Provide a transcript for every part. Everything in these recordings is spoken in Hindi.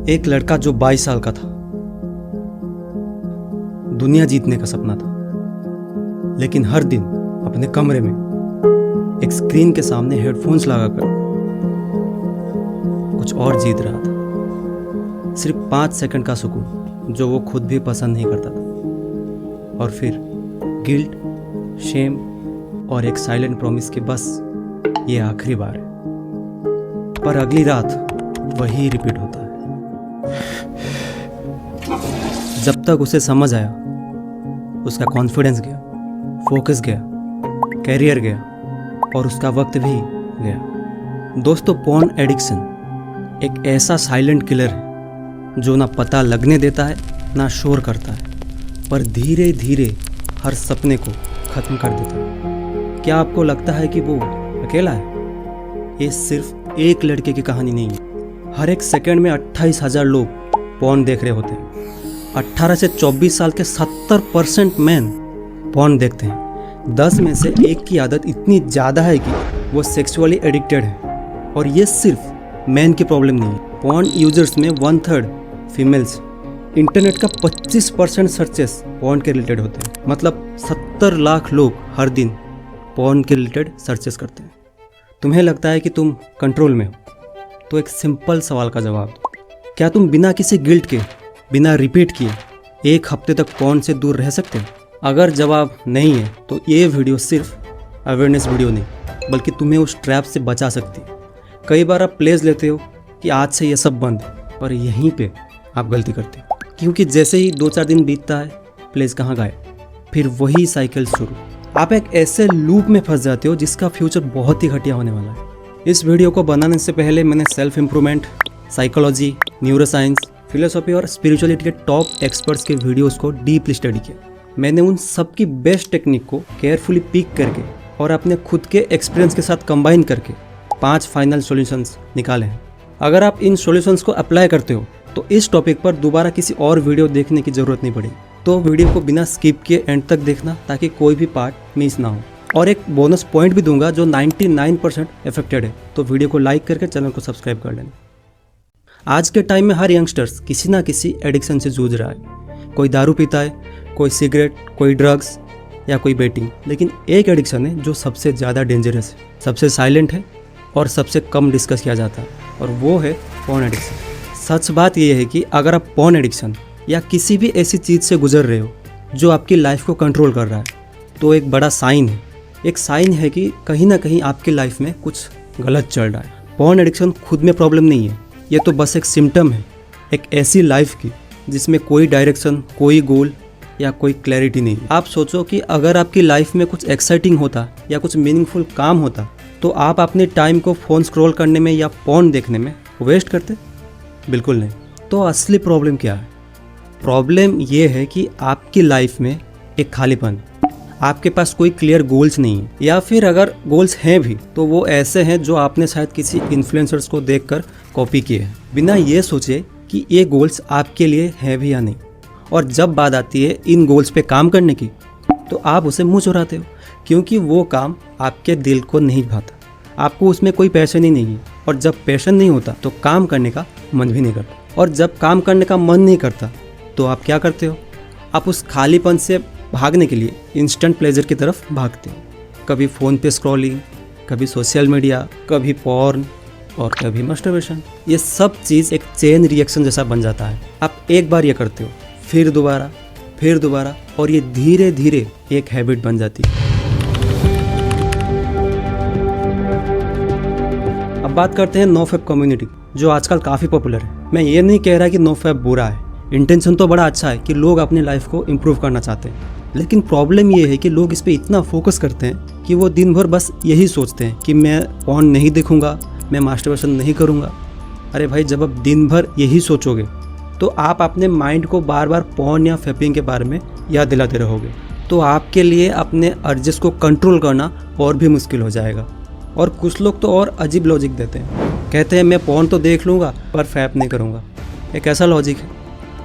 एक लड़का जो 22 साल का था, दुनिया जीतने का सपना था, लेकिन हर दिन अपने कमरे में एक स्क्रीन के सामने हेडफोन्स लगाकर कुछ और जीत रहा था। सिर्फ 5 सेकंड का सुकून जो वो खुद भी पसंद नहीं करता था, और फिर गिल्ट, शेम और एक साइलेंट प्रॉमिस कि बस ये आखिरी बार है। पर अगली रात वही रिपीट होता है। जब तक उसे समझ आया, उसका कॉन्फिडेंस गया, फोकस गया, कैरियर गया और उसका वक्त भी गया। दोस्तों, पॉर्न एडिक्शन एक ऐसा साइलेंट किलर है जो ना पता लगने देता है ना शोर करता है, पर धीरे धीरे हर सपने को ख़त्म कर देता है। क्या आपको लगता है कि वो अकेला है? ये सिर्फ एक लड़के की कहानी नहीं है। हर एक सेकंड में 28,000 लोग पॉर्न देख रहे होते हैं। 18 से 24 साल के 70% मैन पॉर्न देखते हैं। 10 में से एक की आदत इतनी ज़्यादा है कि वो सेक्सुअली एडिक्टेड है। और ये सिर्फ मैन की प्रॉब्लम नहीं है। पॉर्न यूजर्स में 1/3 फीमेल्स। इंटरनेट का 25% सर्चेस पॉर्न के रिलेटेड होते हैं। मतलब 70 लाख लोग हर दिन पॉर्न के रिलेटेड सर्चेस करते हैं। तुम्हें लगता है कि तुम कंट्रोल में हो? तो एक सिंपल सवाल का जवाब दो। क्या तुम बिना किसी गिल्ट के, बिना रिपीट किए एक हफ्ते तक पॉर्न से दूर रह सकते हो? अगर जवाब नहीं है तो ये वीडियो सिर्फ अवेयरनेस वीडियो नहीं, बल्कि तुम्हें उस ट्रैप से बचा सकती है। कई बार आप प्लेज लेते हो कि आज से ये सब बंद, पर यहीं पे आप गलती करते हो, क्योंकि जैसे ही 2-4 दिन बीतता है, प्लेज कहाँ गायब, फिर वही साइकिल शुरू। आप एक ऐसे लूप में फंस जाते हो जिसका फ्यूचर बहुत ही घटिया होने वाला है। इस वीडियो को बनाने से पहले मैंने self improvement, psychology, neuroscience, philosophy और स्पिरिचुअलिटी के टॉप एक्सपर्ट्स के वीडियोस को डीपली स्टडी किया। मैंने उन सब की बेस्ट टेक्निक को केयरफुली पिक करके और अपने खुद के एक्सपीरियंस के साथ कंबाइन करके 5 फाइनल सॉल्यूशंस निकाले हैं। अगर आप इन सॉल्यूशंस को अप्लाई करते हो तो इस टॉपिक पर दोबारा किसी और वीडियो देखने की ज़रूरत नहीं पड़ेगी। तो वीडियो को बिना स्किप किए एंड तक देखना, ताकि कोई भी पार्ट मिस ना हो। और एक बोनस पॉइंट भी दूंगा जो 99% इफेक्टेड है, तो वीडियो को लाइक करके चैनल को सब्सक्राइब कर लेना। आज के टाइम में हर यंगस्टर्स किसी ना किसी एडिक्शन से जूझ रहा है। कोई दारू पीता है, कोई सिगरेट, कोई ड्रग्स या कोई बेटिंग। लेकिन एक एडिक्शन है जो सबसे ज़्यादा डेंजरस है, सबसे साइलेंट है और सबसे कम डिस्कस किया जाता है, और वो है पॉर्न एडिक्शन। सच बात यह है कि अगर आप पॉर्न एडिक्शन या किसी भी ऐसी चीज़ से गुजर रहे हो जो आपकी लाइफ को कंट्रोल कर रहा है, तो एक बड़ा साइन है। एक साइन है कि कहीं ना कहीं आपकी लाइफ में कुछ गलत चल रहा है। पॉर्न एडिक्शन खुद में प्रॉब्लम नहीं है, ये तो बस एक सिम्टम है एक ऐसी लाइफ की जिसमें कोई डायरेक्शन, कोई गोल या कोई क्लैरिटी नहीं है। आप सोचो कि अगर आपकी लाइफ में कुछ एक्साइटिंग होता या कुछ मीनिंगफुल काम होता, तो आप अपने टाइम को फ़ोन स्क्रॉल करने में या पॉर्न देखने में वेस्ट करते? बिल्कुल नहीं। तो असली प्रॉब्लम क्या है? प्रॉब्लम ये है कि आपकी लाइफ में एक खालीपन है। आपके पास कोई क्लियर गोल्स नहीं है, या फिर अगर गोल्स हैं भी तो वो ऐसे हैं जो आपने शायद किसी इन्फ्लुएंसर्स को देखकर कॉपी किए हैं, बिना ये सोचे कि ये गोल्स आपके लिए हैं भी या नहीं। और जब बात आती है इन गोल्स पे काम करने की, तो आप उसे मुँह चुराते हो, क्योंकि वो काम आपके दिल को नहीं भाता, आपको उसमें कोई पैशन ही नहीं है। और जब पैशन नहीं होता तो काम करने का मन भी नहीं करता, और जब काम करने का मन नहीं करता तो आप क्या करते हो? आप उस खालीपन से भागने के लिए इंस्टेंट प्लेजर की तरफ भागते हो। कभी फ़ोन पे स्क्रॉलिंग, कभी सोशल मीडिया, कभी पॉर्न और कभी मास्टरबेशन। ये सब चीज़ एक चेन रिएक्शन जैसा बन जाता है। आप एक बार ये करते हो, फिर दोबारा, और ये धीरे धीरे एक हैबिट बन जाती है। अब बात करते हैं नोफैप कम्युनिटी, जो आजकल काफ़ी पॉपुलर है। मैं ये नहीं कह रहा कि नोफैप बुरा है, इंटेंशन तो बड़ा अच्छा है कि लोग अपनी लाइफ को इम्प्रूव करना चाहते हैं। लेकिन प्रॉब्लम ये है कि लोग इस पे इतना फोकस करते हैं कि वो दिन भर बस यही सोचते हैं कि मैं पॉर्न नहीं देखूंगा, मैं मास्टरबेशन नहीं करूंगा। अरे भाई, जब आप दिन भर यही सोचोगे तो आप अपने माइंड को बार बार पॉर्न या फैपिंग के बारे में याद दिलाते रहोगे, तो आपके लिए अपने अर्जेस को कंट्रोल करना और भी मुश्किल हो जाएगा। और कुछ लोग तो और अजीब लॉजिक देते हैं, कहते हैं मैं पॉर्न तो देख लूँगा पर फैप नहीं करूँगा। एक ऐसा लॉजिक है,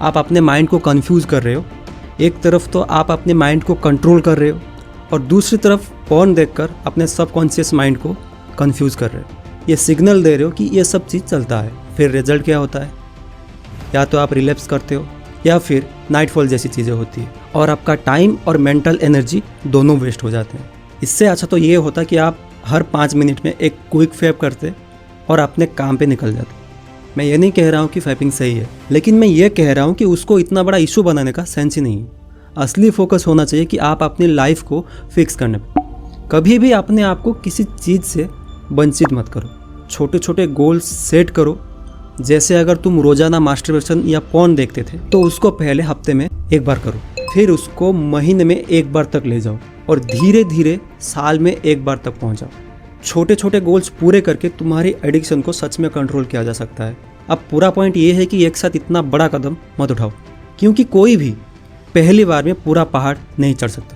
आप अपने माइंड को कंफ्यूज कर रहे हो। एक तरफ तो आप अपने माइंड को कंट्रोल कर रहे हो, और दूसरी तरफ पॉर्न देखकर अपने सबकॉन्शियस माइंड को कंफ्यूज कर रहे हो। ये सिग्नल दे रहे हो कि ये सब चीज़ चलता है। फिर रिजल्ट क्या होता है? या तो आप रिलैप्स करते हो या फिर नाइटफॉल जैसी चीज़ें होती है और आपका टाइम और मेंटल एनर्जी दोनों वेस्ट हो जाते हैं। इससे अच्छा तो ये होता कि आप हर 5 मिनट में एक क्विक फैप करते और अपने काम पे निकल जाते। मैं ये नहीं कह रहा हूँ कि फैपिंग सही है, लेकिन मैं ये कह रहा हूँ कि उसको इतना बड़ा इशू बनाने का सेंस ही नहीं है। असली फोकस होना चाहिए कि आप अपनी लाइफ को फिक्स करने पर। कभी भी अपने आप को किसी चीज़ से वंचित मत करो। छोटे छोटे गोल्स सेट करो। जैसे अगर तुम रोजाना मास्टरबेशन या पॉर्न देखते थे तो उसको पहले हफ्ते में एक बार करो, फिर उसको महीने में एक बार तक ले जाओ और धीरे धीरे साल में एक बार तक पहुंच जाओ। छोटे छोटे गोल्स पूरे करके तुम्हारी एडिक्शन को सच में कंट्रोल किया जा सकता है। अब पूरा पॉइंट ये है कि एक साथ इतना बड़ा कदम मत उठाओ, क्योंकि कोई भी पहली बार में पूरा पहाड़ नहीं चढ़ सकता।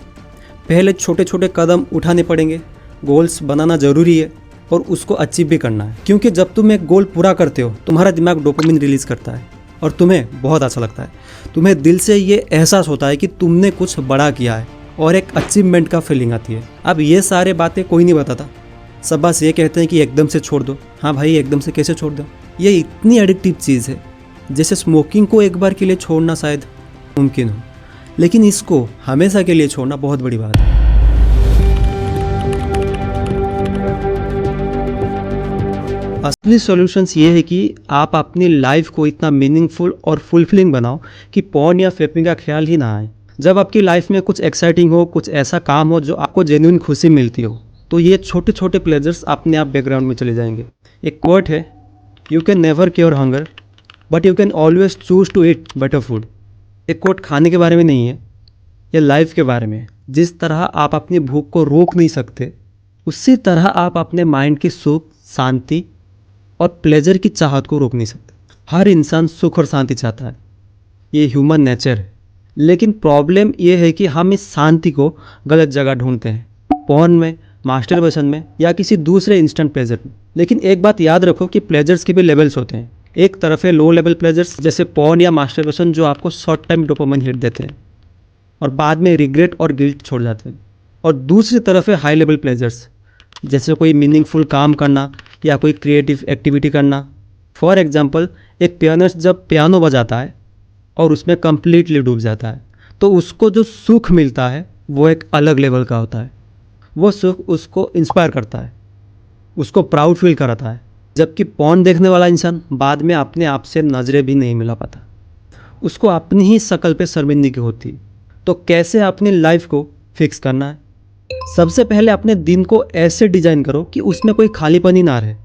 पहले छोटे छोटे कदम उठाने पड़ेंगे। गोल्स बनाना ज़रूरी है और उसको अचीव भी करना है, क्योंकि जब तुम एक गोल पूरा करते हो तुम्हारा दिमाग डोपामिन रिलीज़ करता है और तुम्हें बहुत अच्छा लगता है। तुम्हें दिल से ये एहसास होता है कि तुमने कुछ बड़ा किया है और एक अचीवमेंट का फीलिंग आती है। अब ये सारे बातें कोई नहीं बताता, सब बस ये कहते हैं कि एकदम से छोड़ दो। हाँ भाई, एकदम से कैसे छोड़ दो? ये इतनी एडिक्टिव चीज़ है। जैसे स्मोकिंग को एक बार के लिए छोड़ना शायद मुमकिन हो, लेकिन इसको हमेशा के लिए छोड़ना बहुत बड़ी बात है। असली सॉल्यूशंस ये है कि आप अपनी लाइफ को इतना मीनिंगफुल और फुलफिलिंग बनाओ कि पॉर्न या फेपिंग का ख्याल ही ना आए। जब आपकी लाइफ में कुछ एक्साइटिंग हो, कुछ ऐसा काम हो जो आपको जेन्युइन खुशी मिलती हो, तो ये छोटे छोटे प्लेजर्स अपने आप बैकग्राउंड में चले जाएंगे। एक कोट है, you can never cure hunger but you can always choose to eat better food. एक कोट खाने के बारे में नहीं है, ये लाइफ के बारे में है। जिस तरह आप अपनी भूख को रोक नहीं सकते, उसी तरह आप अपने माइंड की सुख, शांति और प्लेजर की चाहत को रोक नहीं सकते। हर इंसान सुख और शांति चाहता है, ये ह्यूमन नेचर है। लेकिन प्रॉब्लम ये है कि हम इस शांति को गलत जगह ढूंढते हैं, पॉर्न में, मास्टरबेशन में या किसी दूसरे इंस्टेंट प्लेजर में। लेकिन एक बात याद रखो कि प्लेजर्स के भी लेवल्स होते हैं। एक तरफ है लो लेवल प्लेजर्स जैसे पॉर्न या मास्टरबेशन जो आपको शॉर्ट टाइम डोपामाइन हिट देते हैं और बाद में रिग्रेट और गिल्ट छोड़ जाते हैं। और दूसरी तरफ है हाई लेवल प्लेजर्स जैसे कोई मीनिंगफुल काम करना या कोई क्रिएटिव एक्टिविटी करना। फॉर एग्जांपल, एक पियानिस्ट जब पियानो बजाता है और उसमें कंप्लीटली डूब जाता है तो उसको जो सुख मिलता है वो एक अलग लेवल का होता है। वो सुख उसको इंस्पायर करता है, उसको प्राउड फील कराता है। जबकि पॉर्न देखने वाला इंसान बाद में अपने आप से नज़रें भी नहीं मिला पाता, उसको अपनी ही शक्ल पे शर्मिंदगी होती है। तो कैसे अपनी लाइफ को फिक्स करना है? सबसे पहले अपने दिन को ऐसे डिजाइन करो कि उसमें कोई खालीपन ही ना रहे।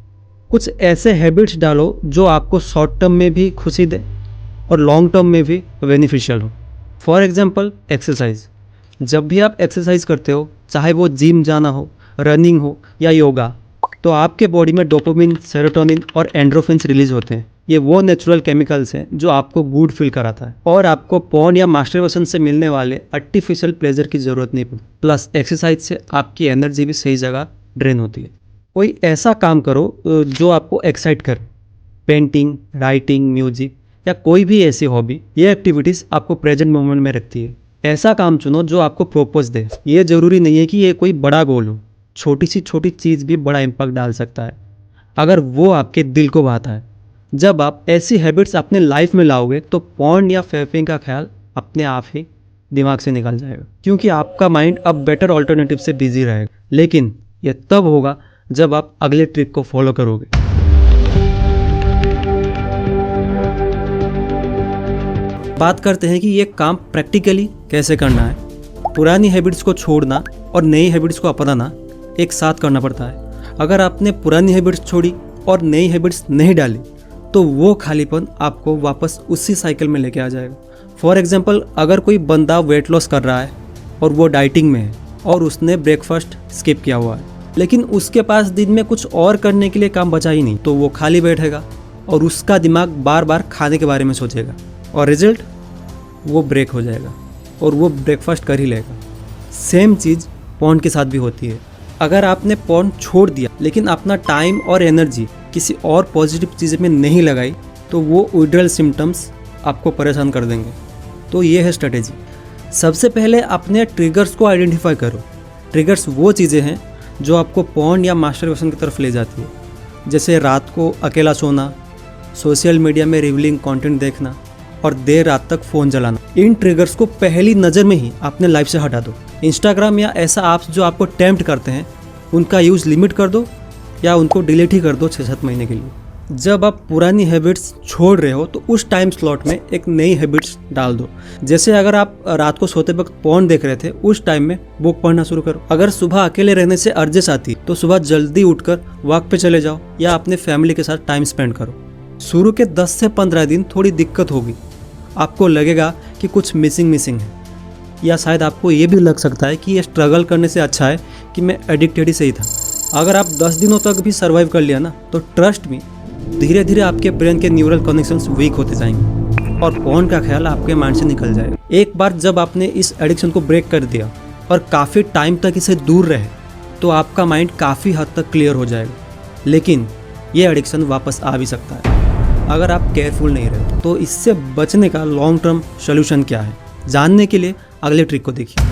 कुछ ऐसे हैबिट्स डालो जो आपको शॉर्ट टर्म में भी खुशी दे और लॉन्ग टर्म में भी बेनिफिशियल हो। For example, exercise. जब भी आप एक्सरसाइज करते हो, चाहे वो जिम जाना हो, रनिंग हो या योगा, तो आपके बॉडी में डोपामिन, सेरोटोनिन और एंड्रोफिन्स रिलीज होते हैं। ये वो नेचुरल केमिकल्स हैं जो आपको गुड फील कराता है और आपको पॉर्न या मास्टरबेशन से मिलने वाले आर्टिफिशियल प्लेजर की ज़रूरत नहीं पड़ती। प्लस एक्सरसाइज से आपकी एनर्जी भी सही जगह ड्रेन होती है। कोई ऐसा काम करो जो आपको एक्साइट करे, पेंटिंग, राइटिंग, म्यूजिक या कोई भी ऐसी हॉबी। ये एक्टिविटीज़ आपको प्रेजेंट मोमेंट में रखती है। ऐसा काम चुनो जो आपको पर्पस दे। ये ज़रूरी नहीं है कि ये कोई बड़ा गोल हो, छोटी सी छोटी चीज़ भी बड़ा इम्पैक्ट डाल सकता है अगर वो आपके दिल को भाता है। जब आप ऐसी हैबिट्स अपने लाइफ में लाओगे तो पॉर्न या फेपिंग का ख्याल अपने आप ही दिमाग से निकल जाएगा, क्योंकि आपका माइंड अब बेटर ऑल्टरनेटिव से बिजी रहेगा। लेकिन यह तब होगा जब आप अगले ट्रिक को फॉलो करोगे। बात करते हैं कि ये काम प्रैक्टिकली कैसे करना है। पुरानी हैबिट्स को छोड़ना और नई हैबिट्स को अपनाना एक साथ करना पड़ता है। अगर आपने पुरानी हैबिट्स छोड़ी और नई हैबिट्स नहीं डाली तो वो खालीपन आपको वापस उसी साइकिल में लेके आ जाएगा। फॉर एग्जांपल, अगर कोई बंदा वेट लॉस कर रहा है और वो डाइटिंग में है और उसने ब्रेकफास्ट स्किप किया हुआ है, लेकिन उसके पास दिन में कुछ और करने के लिए काम बचा ही नहीं, तो वो खाली बैठेगा और उसका दिमाग बार बार खाने के बारे में सोचेगा और रिजल्ट वो ब्रेक हो जाएगा और वो ब्रेकफास्ट कर ही लेगा। सेम चीज़ पॉर्न के साथ भी होती है। अगर आपने पॉर्न छोड़ दिया लेकिन अपना टाइम और एनर्जी किसी और पॉजिटिव चीज़ में नहीं लगाई तो वो विड्रॉल सिम्टम्स आपको परेशान कर देंगे। तो ये है स्ट्रेटेजी। सबसे पहले अपने ट्रिगर्स को आइडेंटिफाई करो। ट्रिगर्स वो चीज़ें हैं जो आपको पॉर्न या मास्टरबेशन की तरफ ले जाती है, जैसे रात को अकेला सोना, सोशल मीडिया में रिवीलिंग कंटेंट देखना और देर रात तक फ़ोन चलाना। इन ट्रिगर्स को पहली नज़र में ही अपने लाइफ से हटा दो। इंस्टाग्राम या ऐसा ऐप्स जो आपको टेम्प्ट करते हैं उनका यूज़ लिमिट कर दो या उनको डिलीट ही कर दो 6-7 महीने के लिए। जब आप पुरानी हैबिट्स छोड़ रहे हो तो उस टाइम स्लॉट में एक नई हैबिट्स डाल दो। जैसे अगर आप रात को सोते वक्त पोर्न देख रहे थे, उस टाइम में बुक पढ़ना शुरू करो। अगर सुबह अकेले रहने से अर्जेस आती तो सुबह जल्दी उठकर वॉक पे चले जाओ या अपने फैमिली के साथ टाइम स्पेंड करो। शुरू के 10 से 15 दिन थोड़ी दिक्कत होगी, आपको लगेगा कि कुछ मिसिंग है, या शायद आपको ये भी लग सकता है कि ये स्ट्रगल करने से अच्छा है कि मैं एडिक्टेड ही सही था। अगर आप 10 दिनों तक भी सर्वाइव कर लिया ना, तो ट्रस्ट मी, धीरे धीरे आपके ब्रेन के न्यूरल कनेक्शंस वीक होते जाएंगे और पोर्न का ख्याल आपके माइंड से निकल जाएगा। एक बार जब आपने इस एडिक्शन को ब्रेक कर दिया और काफ़ी टाइम तक इसे दूर रहे तो आपका माइंड काफ़ी हद तक क्लियर हो जाएगा। लेकिन ये एडिक्शन वापस आ भी सकता है अगर आप केयरफुल नहीं रहे। तो इससे बचने का लॉन्ग टर्म सोल्यूशन क्या है, जानने के लिए अगले ट्रिक को देखिए।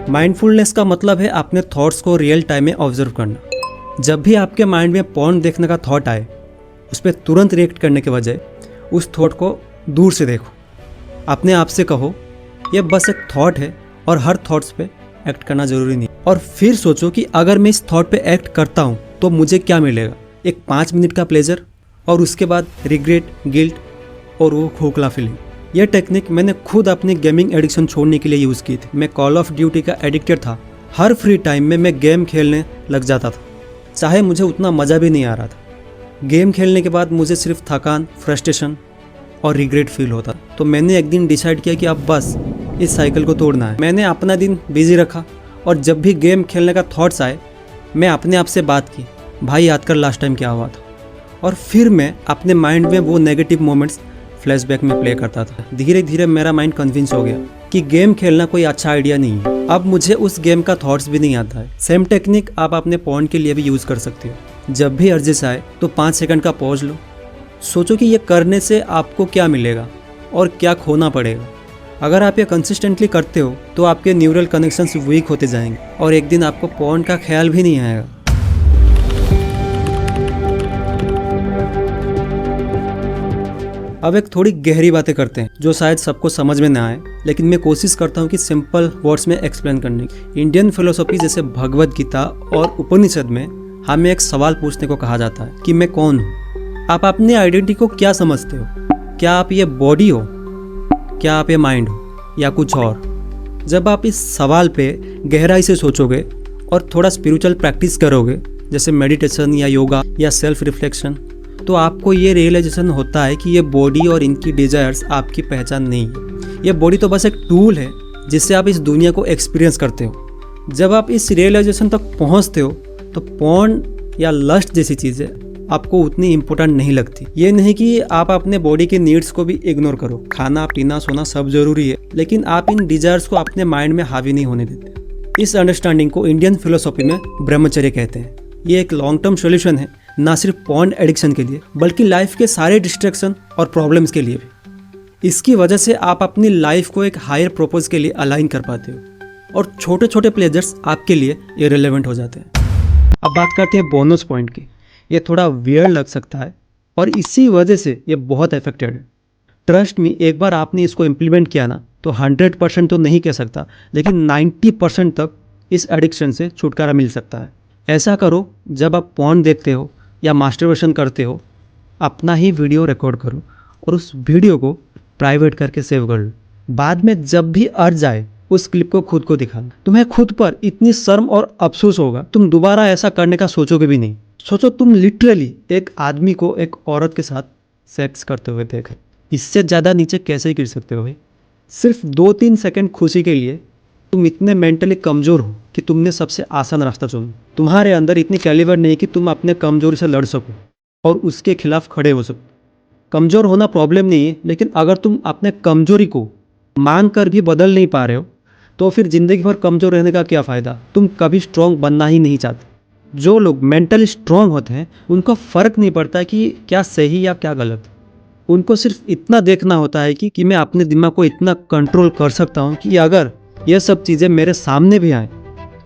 माइंडफुलनेस का मतलब है अपने थॉट्स को रियल टाइम में ऑब्जर्व करना। जब भी आपके माइंड में पोर्न देखने का थॉट आए, उस पर तुरंत रिएक्ट करने के बजाय उस थॉट को दूर से देखो। अपने आप से कहो यह बस एक थॉट है और हर थॉट्स पे एक्ट करना जरूरी नहीं। और फिर सोचो कि अगर मैं इस थॉट पे एक्ट करता हूँ तो मुझे क्या मिलेगा। एक 5 मिनट का प्लेजर और उसके बाद रिग्रेट, गिल्ट और वो खोखला फीलिंग। यह टेक्निक मैंने खुद अपनी गेमिंग एडिक्शन छोड़ने के लिए यूज़ की थी। मैं कॉल ऑफ ड्यूटी का एडिक्टेड था। हर फ्री टाइम में मैं गेम खेलने लग जाता था, चाहे मुझे उतना मज़ा भी नहीं आ रहा था। गेम खेलने के बाद मुझे सिर्फ थकान, फ्रस्ट्रेशन और रिग्रेट फील होता। तो मैंने एक दिन डिसाइड किया कि अब बस इस साइकिल को तोड़ना है। मैंने अपना दिन बिजी रखा और जब भी गेम खेलने का थॉट्स आए, मैं अपने आप से बात की, भाई याद कर लास्ट टाइम क्या हुआ था। और फिर मैं अपने माइंड में वो नेगेटिव मोमेंट्स फ्लैशबैक में प्ले करता था। धीरे धीरे मेरा माइंड कन्विंस हो गया कि गेम खेलना कोई अच्छा आइडिया नहीं है। अब मुझे उस गेम का थॉट्स भी नहीं आता है। सेम टेक्निक आप अपने पोर्न के लिए भी यूज़ कर सकते हो। जब भी अर्जेस आए तो 5 सेकंड का पॉज लो, सोचो कि ये करने से आपको क्या मिलेगा और क्या खोना पड़ेगा। अगर आप ये कंसिस्टेंटली करते हो तो आपके न्यूरल कनेक्शंस वीक होते जाएंगे और एक दिन आपको पोर्न का ख्याल भी नहीं आएगा। अब एक थोड़ी गहरी बातें करते हैं जो शायद सबको समझ में ना आए, लेकिन मैं कोशिश करता हूँ कि सिंपल वर्ड्स में एक्सप्लेन करने की। इंडियन फिलोसॉफी जैसे भगवद गीता और उपनिषद में हमें एक सवाल पूछने को कहा जाता है कि मैं कौन हूँ। आप अपनी आइडेंटिटी को क्या समझते हो? क्या आप ये बॉडी हो, क्या आप ये माइंड हो, या कुछ और? जब आप इस सवाल पे गहराई से सोचोगे और थोड़ा स्पिरिचुअल प्रैक्टिस करोगे, जैसे मेडिटेशन या योगा या सेल्फ रिफ्लेक्शन, तो आपको ये रियलाइजेशन होता है कि ये बॉडी और इनकी डिजायर्स आपकी पहचान नहीं है। ये बॉडी तो बस एक टूल है जिससे आप इस दुनिया को एक्सपीरियंस करते हो। जब आप इस रियलाइजेशन तक पहुंचते हो तो पोर्न या लस्ट जैसी चीज़ें आपको उतनी इम्पोर्टेंट नहीं लगती। ये नहीं कि आप अपने बॉडी के नीड्स को भी इग्नोर करो, खाना पीना सोना सब जरूरी है, लेकिन आप इन डिजायर्स को अपने माइंड में हावी नहीं होने देते। इस अंडरस्टैंडिंग को इंडियन फिलोसॉफी में ब्रह्मचर्य कहते हैं। ये एक लॉन्ग टर्म सोल्यूशन है, ना सिर्फ पोर्न एडिक्शन के लिए बल्कि लाइफ के सारे डिस्ट्रैक्शन और प्रॉब्लम्स के लिए भी। इसकी वजह से आप अपनी लाइफ को एक हायर पर्पस के लिए अलाइन कर पाते हो और छोटे छोटे प्लेजर्स आपके लिए इररिलेवेंट हो जाते हैं। अब बात करते हैं बोनस पॉइंट की। ये थोड़ा वियर्ड लग सकता है और इसी वजह से ये बहुत इफेक्टेड है। ट्रस्ट मी, एक बार आपने इसको इम्प्लीमेंट किया ना तो 100% तो नहीं कह सकता, लेकिन 90% तक इस एडिक्शन से छुटकारा मिल सकता है। ऐसा करो, जब आप पोर्न देखते हो या मास्टरबेशन करते हो, अपना ही वीडियो रिकॉर्ड करो और उस वीडियो को प्राइवेट करके सेव कर लो। बाद में जब भी अर्ज आए उस क्लिप को खुद को दिखाना। तुम्हें खुद पर इतनी शर्म और अफसोस होगा, तुम दोबारा ऐसा करने का सोचोगे भी नहीं। सोचो तुम लिटरली एक आदमी को एक औरत के साथ सेक्स करते हुए देखे। इससे ज़्यादा नीचे कैसे गिर सकते हो भाई? सिर्फ 2-3 सेकंड खुशी के लिए तुम इतने मेंटली कमज़ोर हो कि तुमने सबसे आसान रास्ता चुना। तुम्हारे अंदर इतनी कैलिबर नहीं कि तुम अपने कमज़ोरी से लड़ सको और उसके खिलाफ खड़े हो सको। कमज़ोर होना प्रॉब्लम नहीं है, लेकिन अगर तुम अपने कमज़ोरी को मान कर भी बदल नहीं पा रहे हो तो फिर ज़िंदगी भर कमज़ोर रहने का क्या फ़ायदा? तुम कभी स्ट्रॉन्ग बनना ही नहीं चाहते। जो लोग मेंटली स्ट्रॉन्ग होते हैं उनको फ़र्क नहीं पड़ता कि क्या सही या क्या गलत। उनको सिर्फ इतना देखना होता है कि मैं अपने दिमाग को इतना कंट्रोल कर सकता हूँ कि अगर ये सब चीज़ें मेरे सामने भी आएँ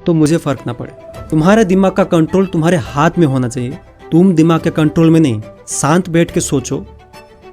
तो मुझे फ़र्क ना पड़े। तुम्हारे दिमाग का कंट्रोल तुम्हारे हाथ में होना चाहिए, तुम दिमाग के कंट्रोल में नहीं। शांत बैठ के सोचो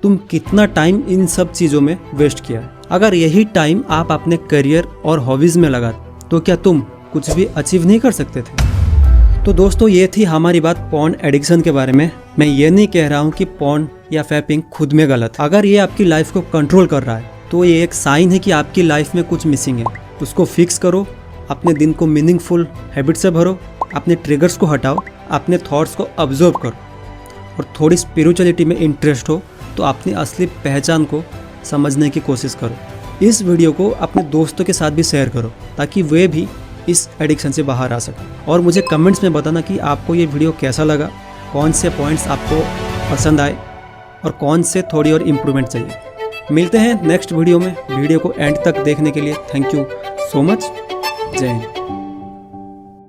तुम कितना टाइम इन सब चीज़ों में वेस्ट किया है। अगर यही टाइम आप अपने करियर और हॉबीज़ में लगा तो क्या तुम कुछ भी अचीव नहीं कर सकते थे? तो दोस्तों ये थी हमारी बात पॉर्न एडिक्शन के बारे में। मैं ये नहीं कह रहा हूँ कि पॉर्न या फैपिंग खुद में गलत है। अगर ये आपकी लाइफ को कंट्रोल कर रहा है तो ये एक साइन है कि आपकी लाइफ में कुछ मिसिंग है। उसको फिक्स करो, अपने दिन को मीनिंगफुल हैबिट से भरो, अपने ट्रिगर्स को हटाओ, अपने थॉट्स को ऑब्जर्व करो और थोड़ी स्पिरिचुअलिटी में इंटरेस्ट हो तो अपनी असली पहचान को समझने की कोशिश करो। इस वीडियो को अपने दोस्तों के साथ भी शेयर करो ताकि वे भी इस एडिक्शन से बाहर आ सकें। और मुझे कमेंट्स में बताना कि आपको ये वीडियो कैसा लगा, कौन से पॉइंट्स आपको पसंद आए और कौन से थोड़ी और इम्प्रूवमेंट चाहिए। मिलते हैं नेक्स्ट वीडियो में। वीडियो को एंड तक देखने के लिए थैंक यू सो मच। जय हिंद।